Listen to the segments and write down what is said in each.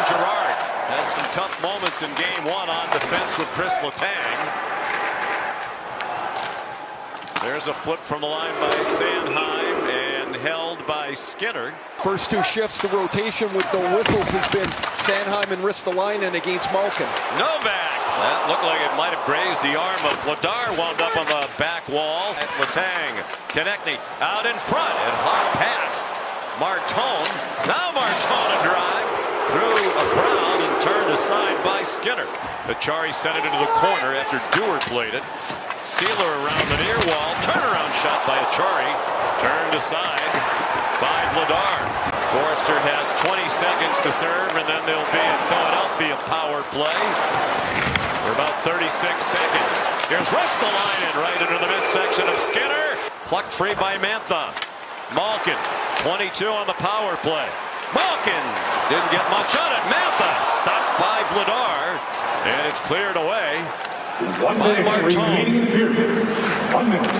Girard had some tough moments in game 1 on defense with Chris Letang. There's a flip from the line by Sanheim and held by Skinner. First 2 shifts, the rotation with no whistles has been Sanheim and Ristolainen against Malkin. Novak. That looked like it might have grazed the arm of Vladar. Wound up on the back wall. At Letang. Konechny out in front and hard past Martone. Now Martone a drive through a crowd and turned aside by Skinner. Achari sent it into the corner after Dewar played it. Sealer around the near wall. Turnaround shot by Achari. Turned aside by Vladar. Forrester has 20 seconds to serve, and then there'll be a Philadelphia power play for about 36 seconds. Here's Ristolainen right into the midsection of Skinner. Plucked free by Mantha. Malkin, 22 on the power play. Malkin didn't get much on it. Mantha stopped by Vladar, and it's cleared away by Martone. 1 minute.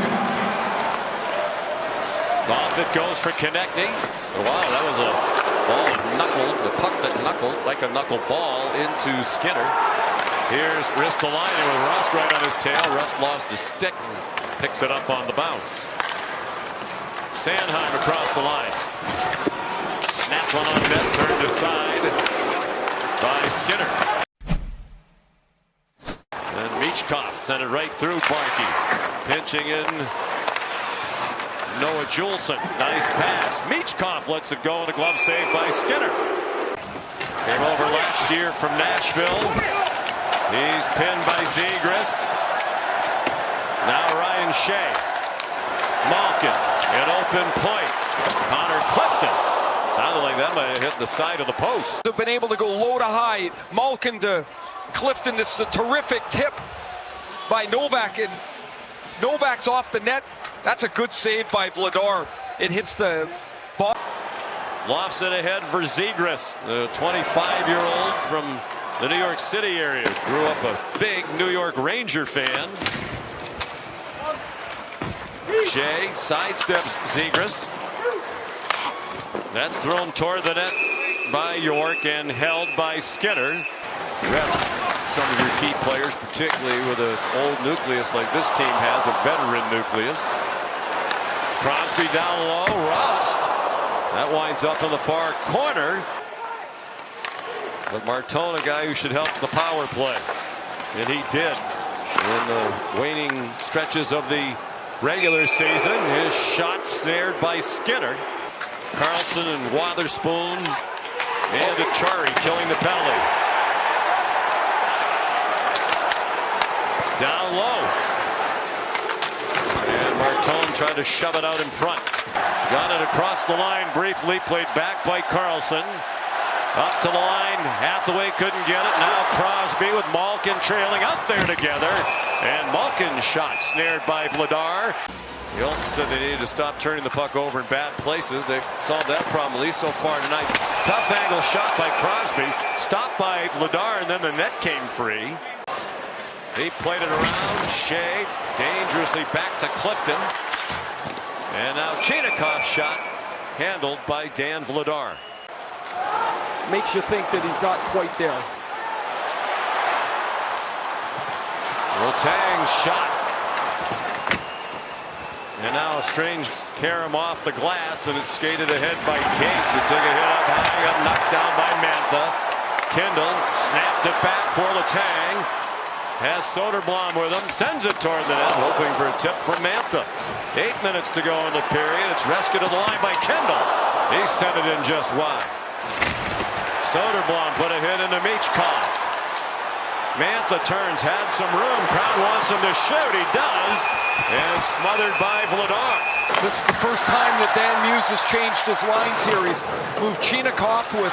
Off it goes for Konechny. Wow, that was a ball that knuckled, the puck that knuckled like a knuckle ball into Skinner. Here's Ristolainen with Rust right on his tail. Rust lost his stick and picks it up on the bounce. Sanheim across the line. Snapped one on net, turned aside by Skinner. And Michkov sent it right through Barkey. Pinching in Noah Juleson. Nice pass. Michkov lets it go, and a glove save by Skinner. Came over last year from Nashville. He's pinned by Zegras. Now Ryan Shea. Malkin, an open point. Connor Clifton. Sounded like that might have hit the side of the post. They've been able to go low to high. Malkin to Clifton. This is a terrific tip by Novak, and Novak's off the net. That's a good save by Vladar. It hits the ball. Lofts it ahead for Zegras, the 25-year-old from the New York City area. Grew up a big New York Ranger fan. Shea sidesteps Zegras. That's thrown toward the net by York and held by Skinner. Rest some of your key players, particularly with an old nucleus like this team has, a veteran nucleus. Crosby down low. Rust. That winds up in the far corner. But Martone, a guy who should help the power play. And he did in the waning stretches of the regular season. His shot snared by Skinner. Carlson and Wotherspoon and Achari killing the penalty. Down low. And Martone tried to shove it out in front. Got it across the line briefly. Played back by Carlson. Up to the line. Hathaway couldn't get it. Now Crosby with Malkin trailing up there together. And Malkin's shot snared by Vladar. He also said they needed to stop turning the puck over in bad places. They've solved that problem, at least so far tonight. Tough angle shot by Crosby. Stopped by Vladar, and then the net came free. He played it around. Shea dangerously back to Clifton. And now Chinakov's shot handled by Dan Vladar. Makes you think that he's not quite there. Letang shot. And now a strange carom off the glass, and it's skated ahead by Gates. It took a hit up high, got knocked down by Mantha. Kindle snapped it back for Letang. Has Soderblom with him, sends it toward the net, hoping for a tip from Mantha. 8 minutes to go in the period. It's rescued to the line by Kindle. He sent it in just wide. Soderblom put a hit into Michkov. Mantha turns, had some room. Crowd wants him to shoot. He does. And it's smothered by Vladar. This is the first time that Dan Muse has changed his lines here. He's moved Chinakhov with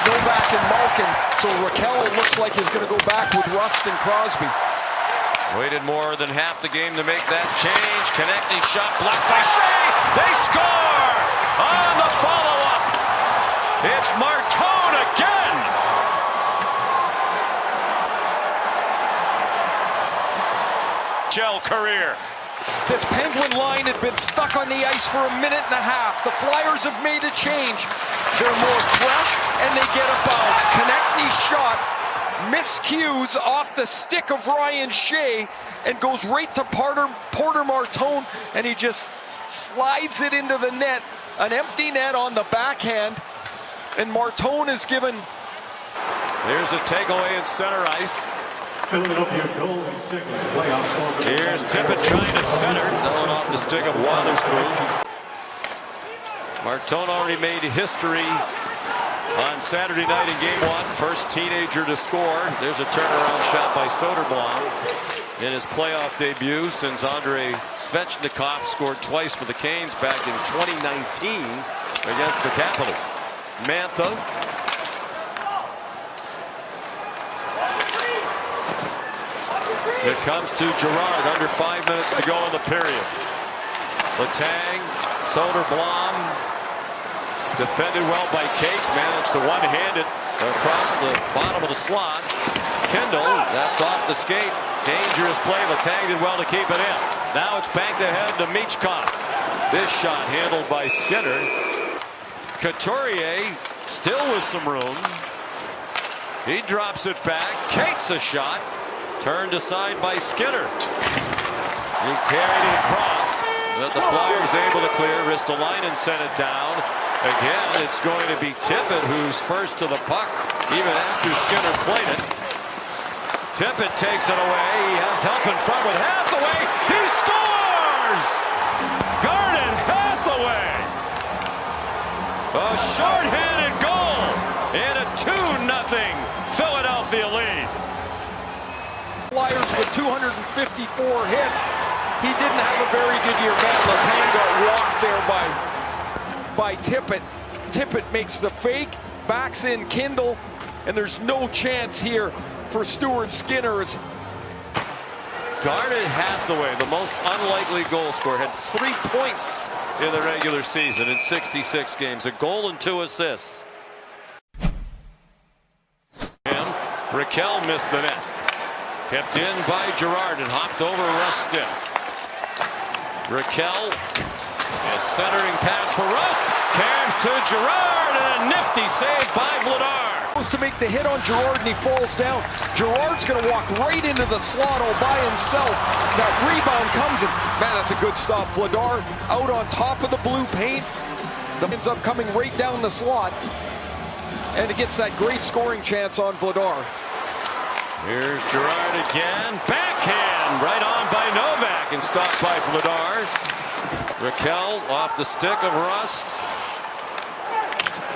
Novak and Malkin. So Raquel looks like he's going to go back with Rust and Crosby. Waited more than half the game to make that change. Konechny shot blocked by Shea. They score on the follow-up. It's Martone again. Career. This Penguin line had been stuck on the ice for a minute and a half. The Flyers have made a change. They're more fresh, and they get a bounce. Konechny's shot miscues off the stick of Ryan Shea and goes right to Porter Martone, and he just slides it into the net. An empty net on the backhand, and Martone is given. There's a takeaway in center ice. Here's Tippett trying to center, throwing off the stick of Wotherspoon. Martone already made history on Saturday night in game one. First teenager to score. There's a turnaround shot by Soderblom in his playoff debut since Andrei Svechnikov scored twice for the Canes back in 2019 against the Capitals. Mantha. It comes to Girard, under 5 minutes to go in the period. Letang, Soderblom, defended well by Cates, managed to one-hand it across the bottom of the slot. Kendall, that's off the skate. Dangerous play. Letang did well to keep it in. Now it's banked ahead to Michkov. This shot handled by Skinner. Couturier still with some room. He drops it back. Cates a shot. Turned aside by Skinner. He carried it across, but the Flyers able to clear. Ristolainen sent it down. Again, it's going to be Tippett who's first to the puck, even after Skinner played it. Tippett takes it away. He has help in front with Hathaway. He scores! Garnet Hathaway! A short-handed goal and a 2-0 Philadelphia lead. Flyers with 254 hits. He didn't have a very good year. Matt Letang got walked there by Tippett. Tippett makes the fake, backs in Kindle, and there's no chance here for Stuart Skinner. Garnet Hathaway, the most unlikely goal scorer, had 3 points in the regular season in 66 games, a goal and 2 assists. Raquel missed the net. Kept in by Girard and hopped over Rust stick. Raquel, a centering pass for Rust. Cares to Girard, and a nifty save by Vladar. Goes to make the hit on Girard, and he falls down. Girard's going to walk right into the slot all by himself. That rebound comes, and man, that's a good stop. Vladar out on top of the blue paint. Ends up coming right down the slot, and it gets that great scoring chance on Vladar. Here's Girard again. Backhand right on by Novak and stopped by Vladar. Raquel off the stick of Rust.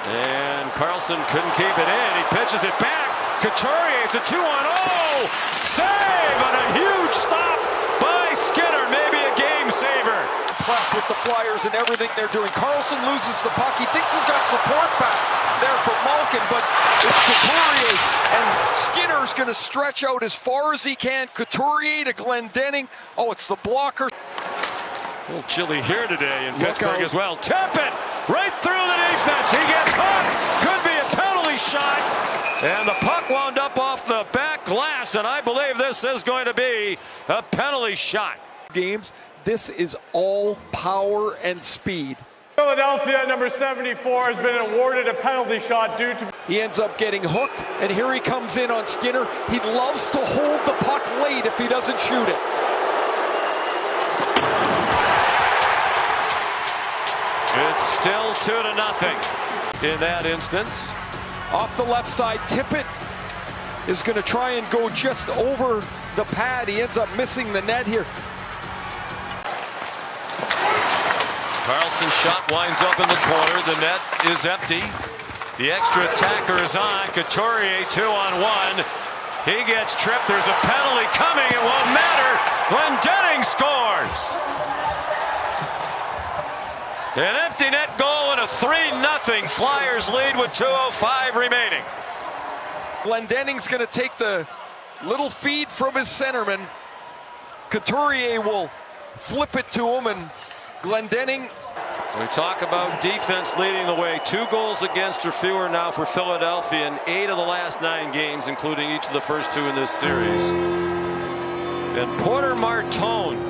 And Carlson couldn't keep it in. He pitches it back. Couturier, it's a 2-on-0. Save and a huge stop by Skinner. Maybe a game saver. Impressed with the Flyers and everything they're doing. Carlson loses the puck. He thinks he's got support back there from Malkin, but it's Couturier, and Skinner's going to stretch out as far as he can. Couturier to Glendening. Oh, it's the blocker. A little chilly here today in Pittsburgh as well. Tippett right through the defense. He gets hooked. Could be a penalty shot. And the puck wound up off the back glass, and I believe this is going to be a penalty shot. Games. This is all power and speed. Philadelphia, number 74, has been awarded a penalty shot due to... He ends up getting hooked, and here he comes in on Skinner. He loves to hold the puck late if he doesn't shoot it. It's still 2-0 in that instance. Off the left side, Tippett is going to try and go just over the pad. He ends up missing the net here. Carlson's shot winds up in the corner. The net is empty. The extra attacker is on. Couturier 2-on-1. He gets tripped. There's a penalty coming. It won't matter. Glendening scores. An empty net goal and a 3-0 Flyers lead with 2:05 remaining. Glendening's going to take the little feed from his centerman. Couturier will flip it to him, and Glendening. We talk about defense leading the way. 2 goals against or fewer now for Philadelphia in 8 of the last 9 games, including each of the first 2 in this series. And Porter Martone